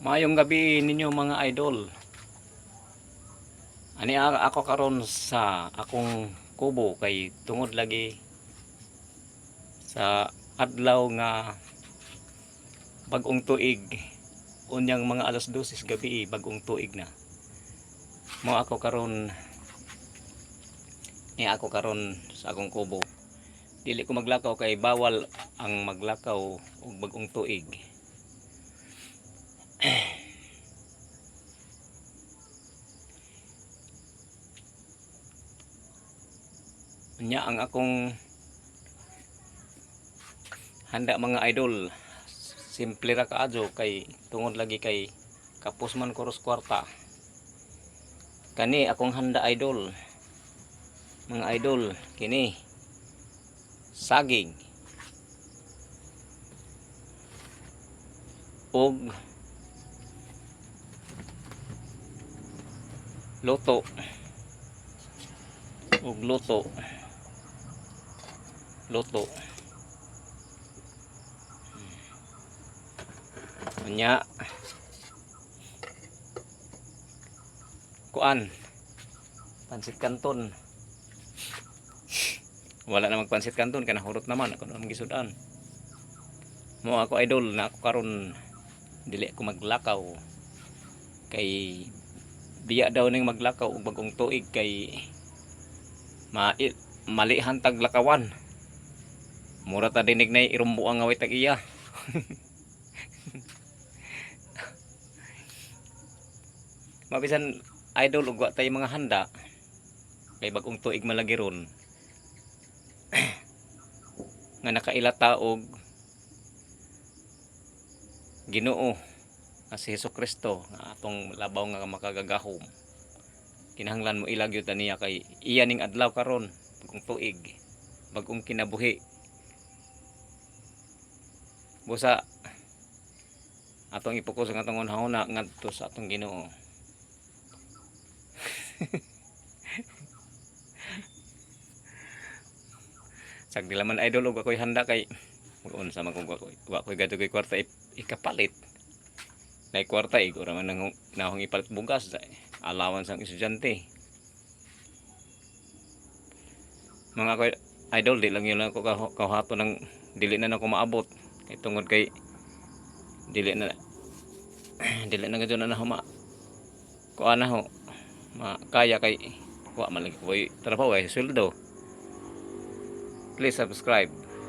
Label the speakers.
Speaker 1: Mayong gabi ninyo mga idol. Ani ako karon sa akong kubo kay tungod lagi sa adlaw nga bag-ong tuig. Unyang mga alas 12 gabi bag-ong tuig na. Mo ako karon sa akong kubo. Dili ko maglakaw kay bawal ang maglakaw og bag-ong tuig. Nya ang akong handa mga idol, simple ra kaadyo kay tungod lagi kay kapos man kuros kwarta. Kani akong handa idol, mga idol, kini saging og luto luto nya kuan pansit kanton. Wala na magpansit kanton kana hurot naman ako nang gisudan. Mo ako idol na ako karon dili ako maglakaw kay biya daw ning maglakaw og bagong tuig kay malihan tag lakawan. Mura ta dinig nay irumbo ang awit tag iya. Mabisan idol ug wa tay mga handa kay bagong tuig malagi ron. Nga nakailata og Ginoo nga si Hesukristo nga atong labaw nga makagagahom. Kinahanglan mo ilag yun niya kay iya ning adlaw karon bagong tuig, bagong kinabuhi. Busa atong ipokus ang atong unahuna ngadto sa atong Ginoo. Sagdi laman idol og ako'y handa kay mag-unsa man kung wa ko'y gadto kay kwarta ikapalit. Nay kwarta ora man nahong ipalit bugas allowance ang estudyante. Mga ko idol di lang yun ako kahato ng dili na nako maabot kay tungod kay dili na gadto na huma kuan na ho makaya kay wa man lagi ko'y trabaho ay sweldo. Please subscribe.